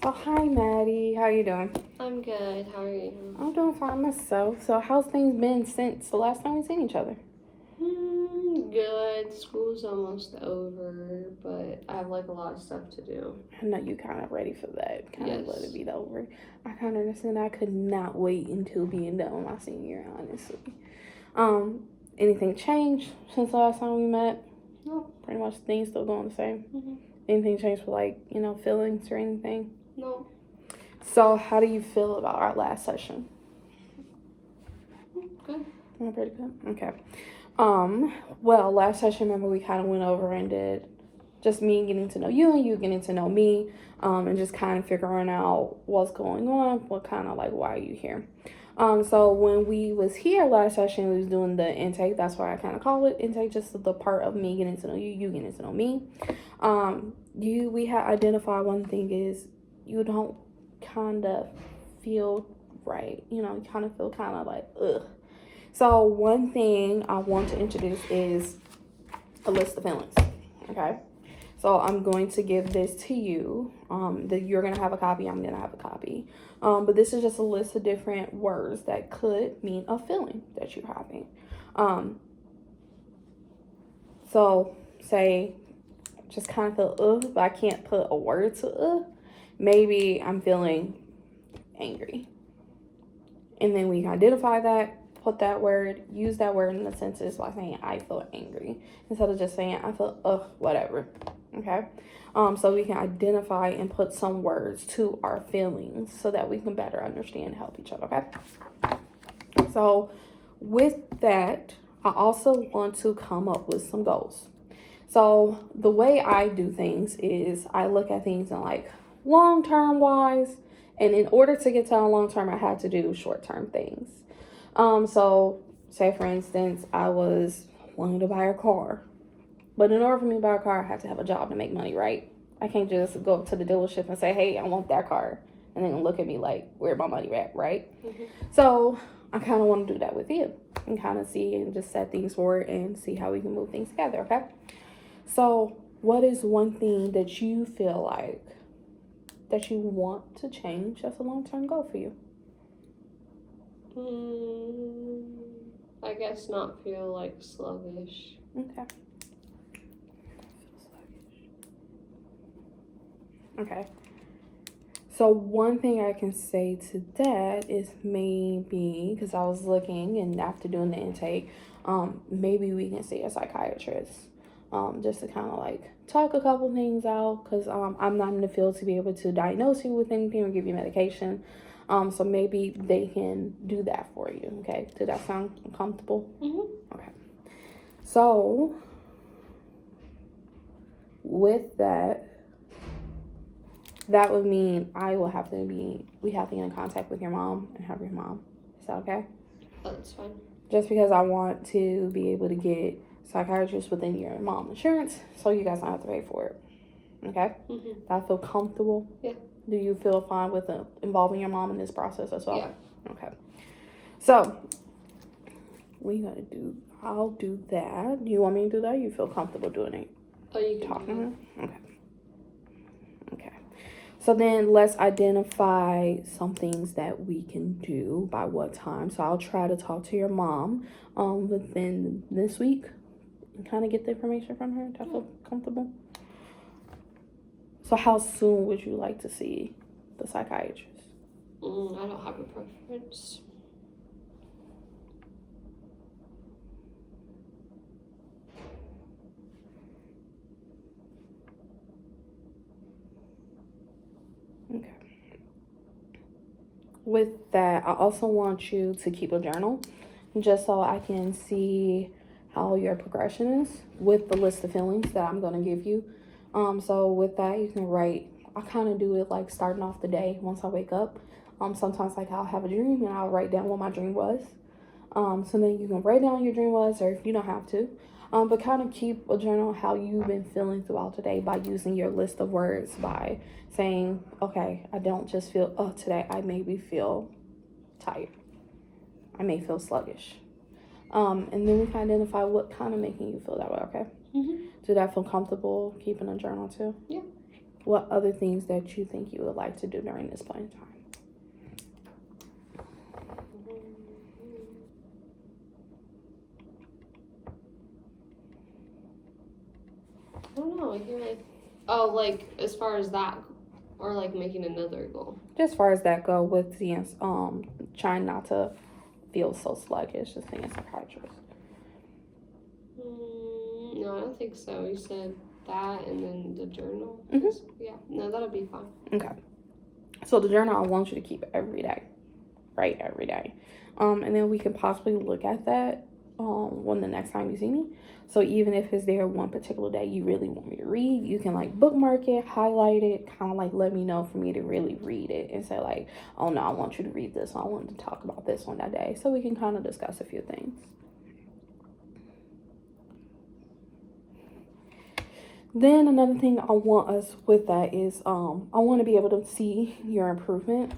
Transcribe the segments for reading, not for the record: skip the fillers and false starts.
Oh, hi, Maddie. How you doing? I'm good. How are you? I'm doing fine myself. So, how's things been since the last time we seen each other? Good. School's almost over, but I have like a lot of stuff to do. I know you kind of ready for that. Kind of let it Yes. be over. I kind of understand. I could not wait until being done with my senior year, honestly. Um, anything changed since the last time we met? No. Pretty much things still going the same. Mm-hmm. Anything changed for feelings or anything? No. So, how do you feel about our last session? Good. Oh, pretty good. Okay. Well, last session, remember we kind of went over and did just me getting to know you and you getting to know me, and just kind of figuring out what's going on, what kind of like why are you here. So when we was here last session, we was doing the intake. That's why I kind of call it intake, just the part of me getting to know you, you getting to know me. We had identified one thing is you don't kind of feel right. You kind of feel kind of like ugh. So one thing I want to introduce is a list of feelings. Okay. So I'm going to give this to you. That you're gonna have a copy. I'm gonna have a copy. But this is just a list of different words that could mean a feeling that you're having. So say, just kind of feel but I can't put a word to Maybe I'm feeling angry, and then we can identify that. Put that word, use that word in the sentence by saying I feel angry instead of just saying I feel whatever. Okay. So we can identify and put some words to our feelings so that we can better understand and help each other. Okay. So with that, I also want to come up with some goals. So the way I do things is I look at things in like long term wise, and in order to get to a long term, I had to do short term things. So say for instance, I was wanting to buy a car. But in order for me to buy a car, I have to have a job to make money, right? I can't just go up to the dealership and say, hey, I want that car. And then look at me like, where's my money at, right? Mm-hmm. So I kind of want to do that with you and kind of see and just set things forward and see how we can move things together, okay? So what is one thing that you feel like that you want to change as a long-term goal for you? I guess not feel like sluggish. Okay. Okay. So one thing I can say to that is maybe, because I was looking and after doing the intake, maybe we can see a psychiatrist, just to kind of like talk a couple things out, because I'm not in the field to be able to diagnose you with anything or give you medication. So maybe they can do that for you. Okay, did that sound comfortable? Mm-hmm. Okay. So with that would mean we have to get in contact with your mom and have your mom. Is that okay? Oh, that's fine. Just because I want to be able to get psychiatrists within your mom insurance so you guys don't have to pay for it. Okay? Mm-hmm. I feel comfortable? Yeah. Do you feel fine with involving your mom in this process as well? Yeah. Okay. So, I'll do that. Do you want me to do that? You feel comfortable doing it? Oh, you can talking do to her? Okay. Okay. So then let's identify some things that we can do by what time. So I'll try to talk to your mom within this week and kind of get the information from her. Do I feel comfortable? So how soon would you like to see the psychiatrist? I don't have a preference. Okay. With that, I also want you to keep a journal just so I can see how your progression is with the list of feelings that I'm going to give you. So with that, you can write. I kind of do it like starting off the day once I wake up. Sometimes like I'll have a dream and I'll write down what my dream was. So then you can write down your dream was, or if you don't have to, but kind of keep a journal how you've been feeling throughout the day by using your list of words, by saying, okay, I don't just feel, today I maybe feel tired. I may feel sluggish. And then we can identify what kind of making you feel that way, okay? Mm-hmm. Do that feel comfortable keeping a journal too? Yeah. what other things that you think you would like to do during this point in time? I don't know. I feel like, oh, like as far as that, or like making another goal. Just as far as that go with the trying not to feel so sluggish, just being a psychiatrist. No, I don't think so. You said that, and then the journal. Mhm. Yeah, no, that'll be fine. Okay. So the journal, I want you to keep every day, right? Every day, and then we can possibly look at that when the next time you see me. So even if it's there one particular day you really want me to read, you can like bookmark it, highlight it, kind of like let me know for me to really read it and say like, oh no, I want you to read this. I want to talk about this on that day. So we can kind of discuss a few things. Then another thing I want us with that is I want to be able to see your improvement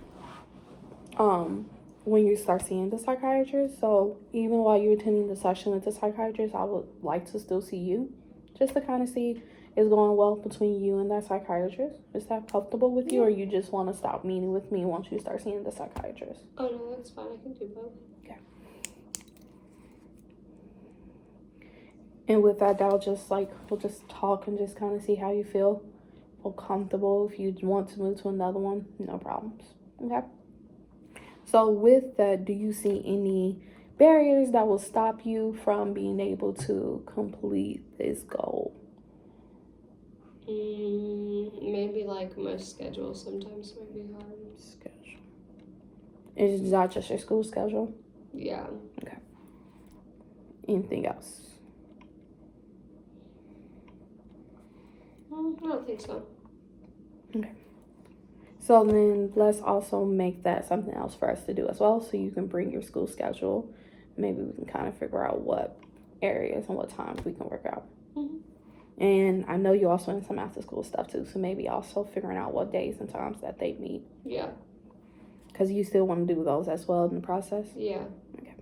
when you start seeing the psychiatrist. So even while you're attending the session with the psychiatrist, I would like to still see you, just to kind of see is going well between you and that psychiatrist. Is that comfortable with you, or you just want to stop meeting with me once you start seeing the psychiatrist? Oh no, that's fine. I can do both. Okay. And with that, we'll just talk and just kind of see how you feel comfortable. If you want to move to another one, no problems. Okay. So with that, do you see any barriers that will stop you from being able to complete this goal? Maybe like my schedule sometimes might be hard. Schedule. Is that just your school schedule? Yeah. Okay. Anything else? I don't think so. Okay. So then let's also make that something else for us to do as well. So you can bring your school schedule. Maybe we can kind of figure out what areas and what times we can work out. And I know you also in some after school stuff too. So maybe also figuring out what days and times that they meet. Yeah. Because you still want to do those as well in the process? Yeah. Okay.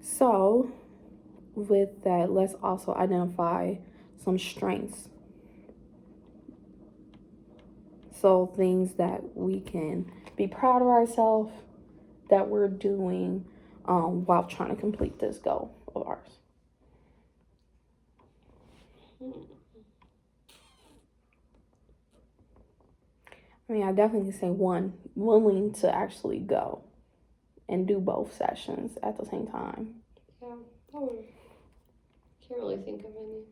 So with that, let's also identify some strengths. So things that we can be proud of ourselves that we're doing while trying to complete this goal of ours. I mean, I definitely say one, willing to actually go and do both sessions at the same time. Yeah, can't really think of any.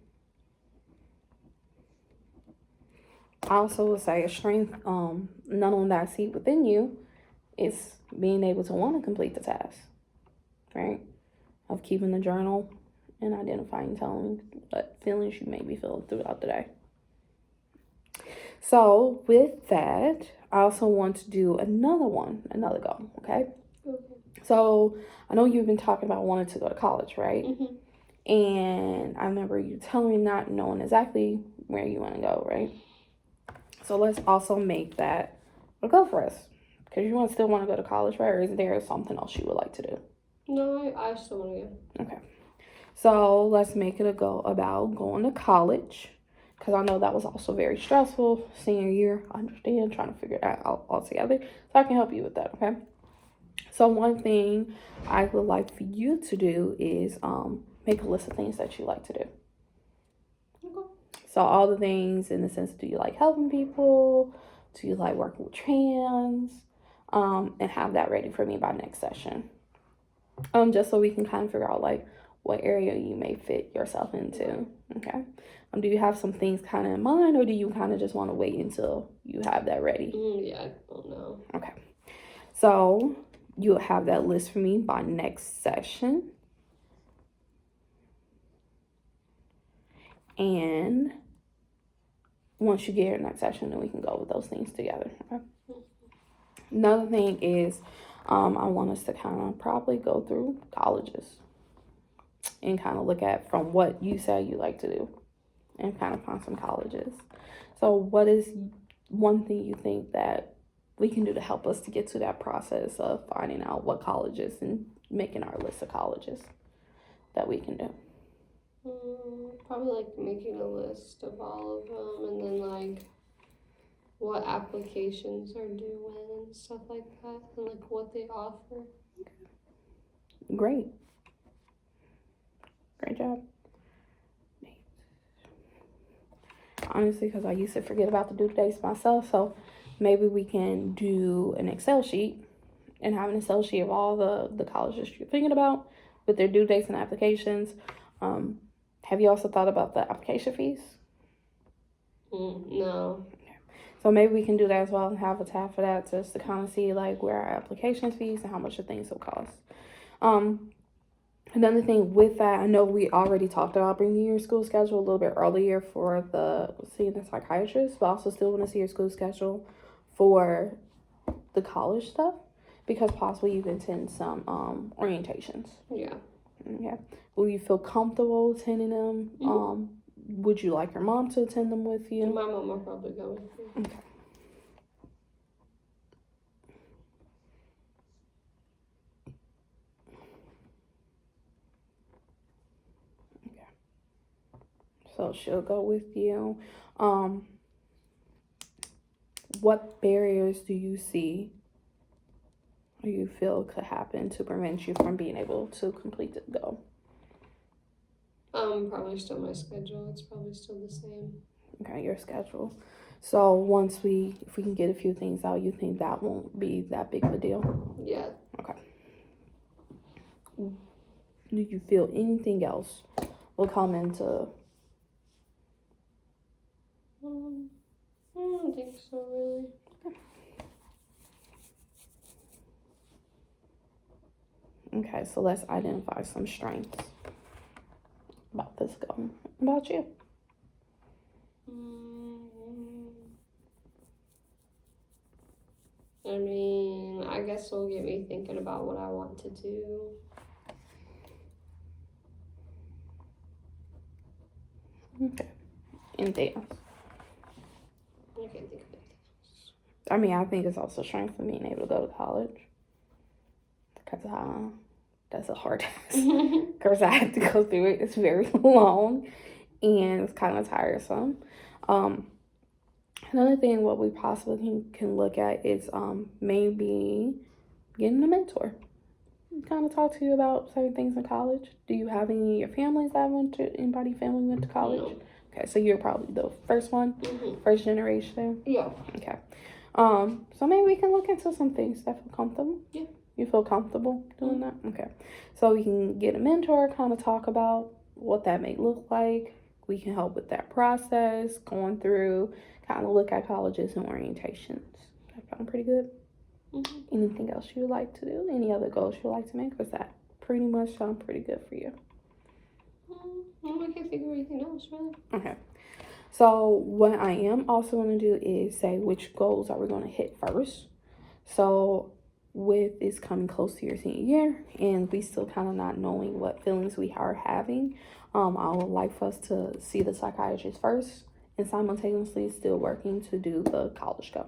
I also would say a strength, none of that I see within you, is being able to want to complete the task, right? Of keeping the journal and identifying, telling what feelings you may be feeling throughout the day. So with that, I also want to do another goal, okay? So I know you've been talking about wanting to go to college, right? And I remember you telling me not knowing exactly where you want to go, right? So let's also make that a goal for us. Because you still want to go to college, right? Or is there something else you would like to do? No, I still want to go. Okay. So let's make it a goal about going to college. Because I know that was also very stressful senior year. I understand, trying to figure that out all together. So I can help you with that, okay? So one thing I would like for you to do is make a list of things that you like to do. Okay. So all the things in the sense, do you like helping people? Do you like working with trans? And have that ready for me by next session. Just so we can kind of figure out like what area you may fit yourself into. Okay. Do you have some things kind of in mind, or do you kind of just want to wait until you have that ready? Yeah, I don't know. Okay. So you'll have that list for me by next session. And once you get your next session, then we can go over those things together. Okay. Another thing is I want us to kind of probably go through colleges and kind of look at from what you say you like to do and kind of find some colleges. So what is one thing you think that we can do to help us to get to that process of finding out what colleges and making our list of colleges that we can do? Probably like making a list of all of them, and then like what applications are due when and stuff like that, and like what they offer. Great. Great job. Honestly, because I used to forget about the due dates myself, so maybe we can do an Excel sheet and have an Excel sheet of all the colleges you're thinking about with their due dates and applications. Have you also thought about the application fees? No. So maybe we can do that as well and have a tab for that just to kind of see like where our application fees and how much the things will cost. Another thing with that, I know we already talked about bringing your school schedule a little bit earlier for seeing the psychiatrist, but I also still want to see your school schedule for the college stuff because possibly you can attend some orientations. Yeah. Okay. Will you feel comfortable attending them? Mm-hmm. Would you like your mom to attend them with you? My mom will probably go with me. Okay. So she'll go with you. What barriers do you see or you feel could happen to prevent you from being able to complete the goal? Probably still my schedule. It's probably still the same. Okay, your schedule. So if we can get a few things out, you think that won't be that big of a deal? Yeah. Okay. Do you feel anything else will come into? I don't think so, really. Okay, so let's identify some strengths about this goal. About you? I mean, I guess it'll get me thinking about what I want to do. Okay. Anything else? I can't think of anything else. I mean, I think it's also strength for being able to go to college. Because that's a hard task. Because I have to go through it. It's very long and it's kind of tiresome. Another thing what we possibly can look at is maybe getting a mentor. Kind of talk to you about certain things in college. Do you have any of your families that family went to college? No. Okay, so you're probably the first one, first generation. Yeah. Okay. So maybe we can look into some things that feel comfortable. Yeah. You feel comfortable doing that? Okay. So we can get a mentor, kind of talk about what that may look like. We can help with that process, going through, kind of look at colleges and orientations. That sound pretty good? Anything else you would like to do? Any other goals you would like to make? Or does that pretty much sound pretty good for you? I can't think of anything else, really. Okay. So what I am also going to do is say which goals are we going to hit first. So with this coming close to your senior year and we still kind of not knowing what feelings we are having, I would like for us to see the psychiatrist first and simultaneously still working to do the college go.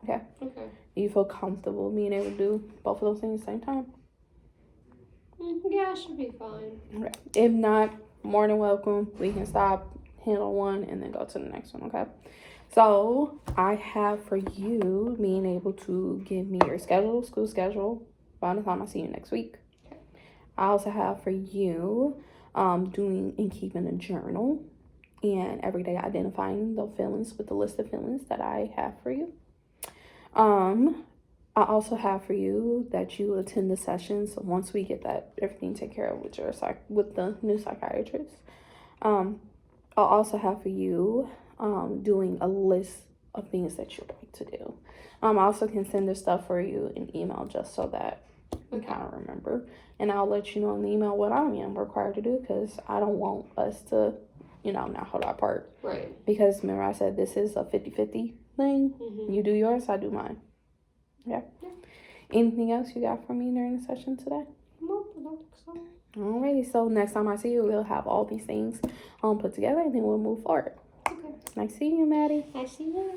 Okay? Okay. Do you feel comfortable being able to do both of those things at the same time? Yeah, it should be fine. Okay. If not, more than welcome. We can stop, handle one, and then go to the next one, okay? So I have for you being able to give me your school schedule, by the time I see you next week. Okay. I also have for you doing and keeping a journal and every day identifying the feelings with the list of feelings that I have for you. I also have for you that you attend the sessions once we get that everything taken care of with the new psychiatrist. I'll also have for you doing a list of things that you'd like to do. I also can send this stuff for you in email just so that you kind of remember. And I'll let you know in the email what I am required to do because I don't want us to, not hold our part. Right. Because remember I said this is a 50-50 thing. You do yours, I do mine. Yeah. Anything else you got for me during the session today? Nope, I don't think so. Alrighty, so next time I see you, we'll have all these things put together and then we'll move forward. Okay. Nice seeing you, Maddie. I see you.